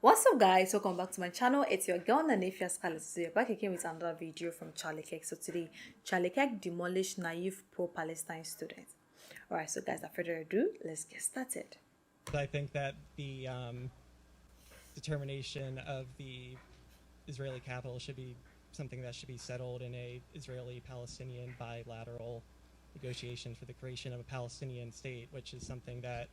What's up guys, welcome back to my channel. It's your girl Nanefia Scarlett. So you're back again with another video from Charlie Kirk. So today Charlie Kirk demolished naive pro-Palestine students. Alright, so guys, without further ado, let's get started. I think that the determination of the Israeli capital should be something that should be settled in a Israeli-Palestinian bilateral negotiation for the creation of a Palestinian state, which is something that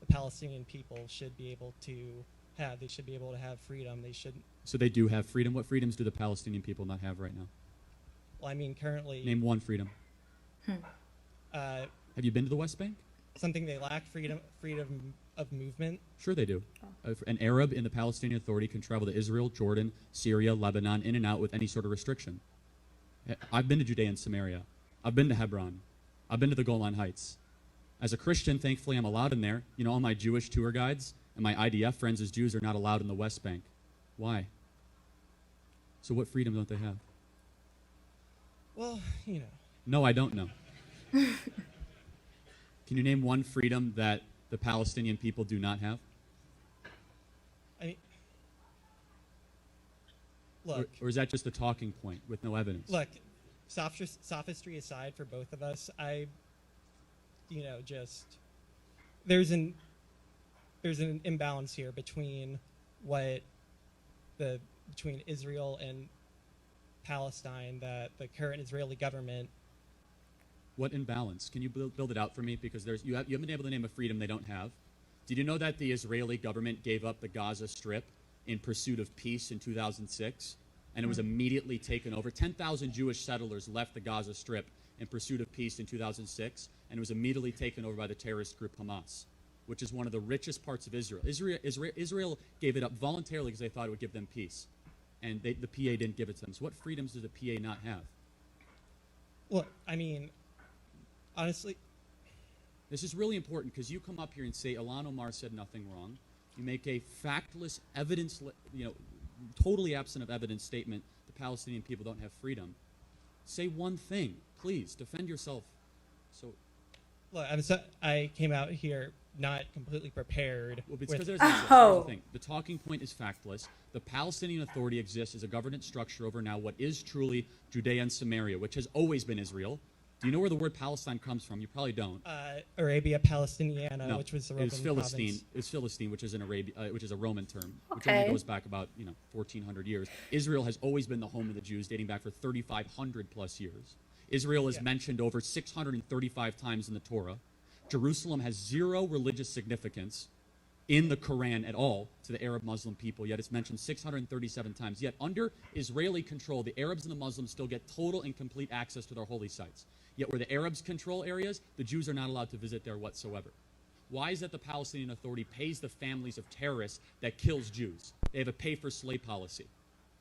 the Palestinian people should be able to have. They should be able to have freedom. They should. So they do have freedom. What freedoms do the Palestinian people not have right now? Well, I mean, currently. Name one freedom. Have you been to the West Bank? Something they lack freedom of movement. Sure they do. An Arab in the Palestinian Authority can travel to Israel, Jordan, Syria, Lebanon, in and out with any sort of restriction. I've been to Judea and Samaria. I've been to Hebron. I've been to the Golan Heights. As a Christian, thankfully, I'm allowed in there. You know, all my Jewish tour guides and my IDF friends as Jews are not allowed in the West Bank. Why? So what freedom don't they have? Well, you know. No, I don't know. Can you name one freedom that the Palestinian people do not have? I mean, look. Or is that just a talking point with no evidence? Look, sophistry aside for both of us, there's an imbalance here between between Israel and Palestine that the current Israeli government. What imbalance? Can you build it out for me? Because you haven't been able to name a freedom they don't have. Did you know that the Israeli government gave up the Gaza Strip in pursuit of peace in 2006? And it was immediately taken over. 10,000 Jewish settlers left the Gaza Strip in pursuit of peace in 2006, and it was immediately taken over by the terrorist group Hamas, which is one of the richest parts of Israel. Israel gave it up voluntarily because they thought it would give them peace, and the PA didn't give it to them. So what freedoms does the PA not have? Look, I mean, honestly, this is really important because you come up here and say Ilhan Omar said nothing wrong. You make a factless, evidence, totally absent of evidence statement. The Palestinian people don't have freedom. Say one thing, please. Defend yourself. So, look, I came out here not completely prepared. Well, because there's Oh. the thing. The talking point is factless. The Palestinian Authority exists as a governance structure over now what is truly Judea and Samaria, which has always been Israel. Do you know where the word Palestine comes from? You probably don't. Arabia Palestiniana, No, which was the Roman it was Philistine. province. It was Philistine, which is an which is a Roman term, which Okay. only goes back about 1,400 years. Israel has always been the home of the Jews, dating back for 3,500 plus years. Israel is mentioned over 635 times in the Torah. Jerusalem has zero religious significance in the Quran at all to the Arab Muslim people, yet it's mentioned 637 times. Yet under Israeli control, the Arabs and the Muslims still get total and complete access to their holy sites. Yet where the Arabs control areas, the Jews are not allowed to visit there whatsoever. Why is it the Palestinian Authority pays the families of terrorists that kills Jews? They have a pay-for-slay policy.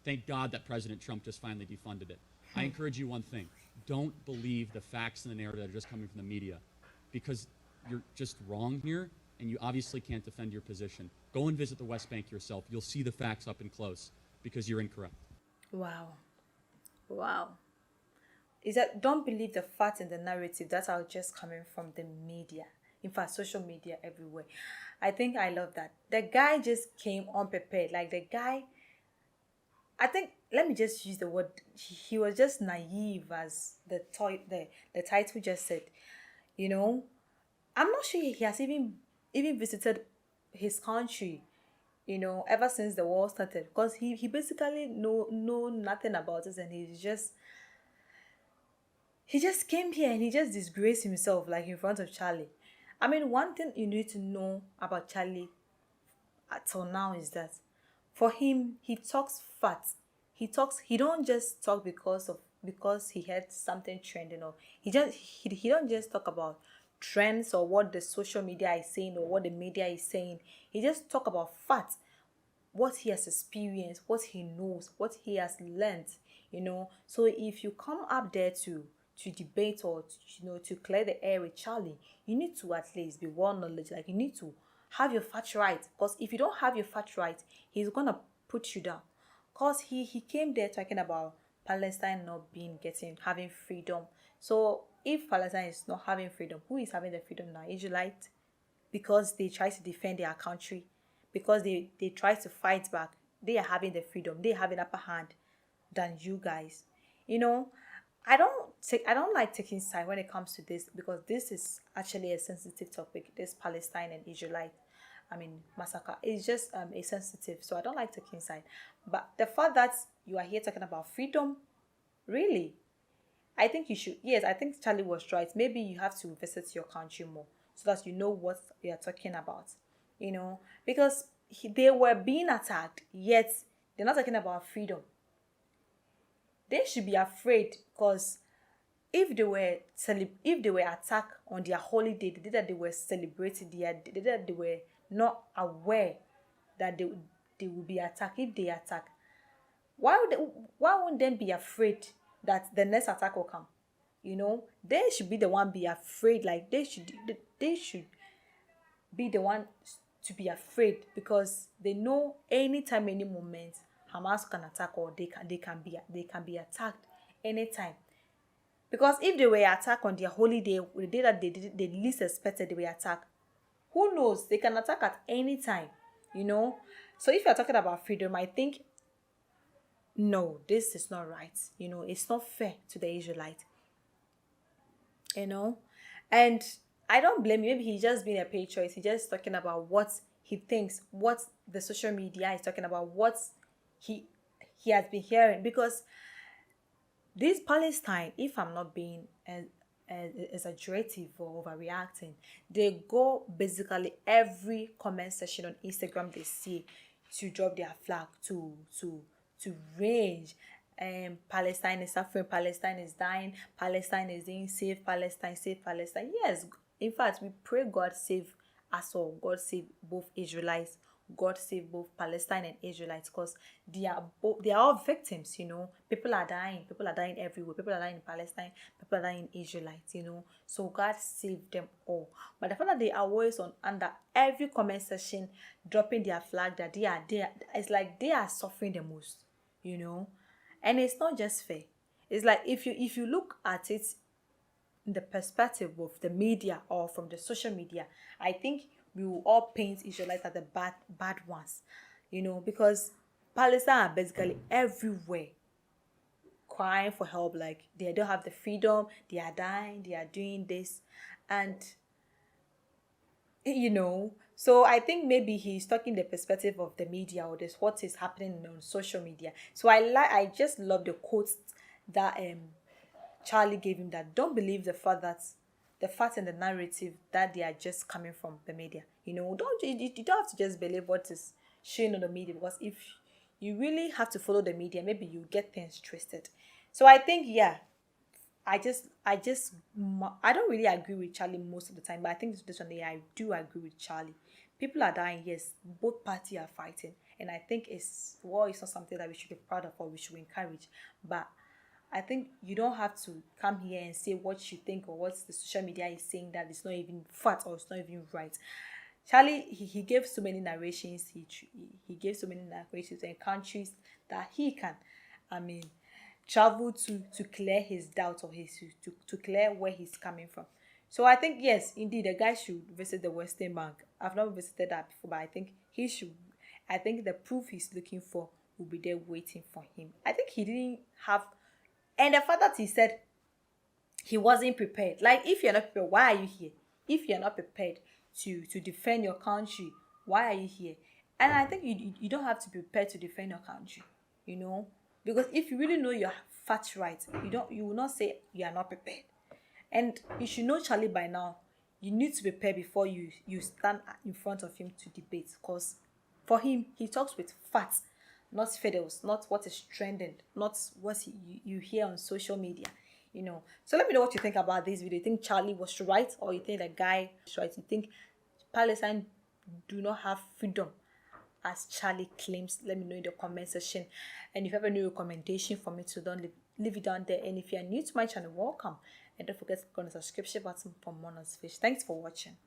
Thank God that President Trump just finally defunded it. I encourage you one thing. Don't believe the facts and the narrative that are just coming from the media, because you're just wrong here, and you obviously can't defend your position. Go and visit the West Bank yourself. You'll see the facts up and close, because you're incorrect. Wow. Is that don't believe the facts and the narrative that are just coming from the media. In fact, social media everywhere. I think I love that. The guy just came unprepared. Like the guy, I think, let me just use the word, he was just naive, as the title just said. You know, I'm not sure he has even visited his country, ever since the war started, because he basically know nothing about it, and he just came here and he just disgraced himself like in front of Charlie. I mean, one thing you need to know about Charlie until now is that for him, he talks facts. He don't just talk because he had something trending, or he don't just talk about trends or what the social media is saying or what the media is saying. He just talk about facts, what he has experienced, what he knows, what he has learned, So if you come up there to debate or to clear the air with Charlie, you need to at least be well knowledge. Like, you need to have your facts right, because if you don't have your facts right, he's gonna put you down. Because he came there talking about Palestine not having freedom. So if Palestine is not having freedom, who is having the freedom now? Israelite, because they try to defend their country. because they try to fight back, they are having the freedom, they have an upper hand than you guys. You know, I don't like taking side when it comes to this, because this is actually a sensitive topic. This Palestine and Israelite, massacre is just a sensitive, so I don't like taking side. But the fact that you are here talking about freedom, really, I think you should. Yes, I think Charlie was right. Maybe you have to visit your country more so that you know what you are talking about. Because they were being attacked, yet they're not talking about freedom. They should be afraid, because if they were attacked on their holiday, the day that they were celebrating, the day that they were not aware that they would be attacked. If they attack, why wouldn't they be afraid that the next attack will come? They should be the one be afraid. Like they should be the one to be afraid, because they know anytime, any moment, Hamas can attack, or they can be attacked anytime. Because if they were attacked on their holiday, the day that they least expected they were attacked, who knows? They can attack at any time. So if you're talking about freedom, I think no, this is not right. It's not fair to the Israelite. And I don't blame you. Maybe he's just being a patriot. He's just talking about what he thinks, what the social media is talking about, what he has been hearing. Because this Palestine, if I'm not being exaggerative or overreacting, they go basically every comment section on Instagram they see to drop their flag, to rage. Palestine is suffering, Palestine is dying, Palestine is being saved, Palestine, save Palestine. Yes, in fact, we pray God save us all. God save both Israelites, God save both Palestine and Israelites, because they are all victims. People are dying everywhere. People are dying in Palestine, people are dying in Israelites. So God save them all. But the fact that they are always on under every comment section dropping their flag, that they are there, it's like they are suffering the most. And it's not just fair. It's like if you look at it in the perspective of the media or from the social media, I think we will all paint Israelites as the bad ones, because Palestine are basically everywhere crying for help. Like, they don't have the freedom, they are dying, they are doing this, and so I think maybe he's talking the perspective of the media, or this what is happening on social media. So I just love the quotes that Charlie gave him, that don't believe the fact and the narrative that they are just coming from the media. You don't have to just believe what is shown on the media, because if you really have to follow the media, maybe you get things twisted. So I think, yeah, I don't really agree with Charlie most of the time, but I think this one day I do agree with Charlie. People are dying, yes, both parties are fighting, and I think it's not something that we should be proud of or we should encourage. But I think you don't have to come here and say what you think or what the social media is saying, that it's not even fact or it's not even right. Charlie, he gave so many narrations. He gave so many narrations in countries that he can, travel to clear his doubt, or to clear where he's coming from. So I think, yes, indeed, the guy should visit the Western Bank. I've not visited that before, but I think he should. I think the proof he's looking for will be there waiting for him. I think he didn't have, and the fact that he said he wasn't prepared. Like, if you're not prepared, why are you here? If you're not prepared to defend your country, why are you here? And I think you don't have to be prepared to defend your country, because if you really know your facts right, you will not say you are not prepared. And you should know Charlie by now. You need to prepare before you stand in front of him to debate, because for him, he talks with facts, not fiddles, not what is trending, not what you hear on social media. So let me know what you think about this video. You think Charlie was right, or you think the guy was right? You think Palestine do not have freedom as Charlie claims? Let me know in the comment section. And if you have any recommendation for me, so don't leave it down there. And if you are new to my channel, welcome, and don't forget to click on the subscription button for more notifications. Thanks for watching.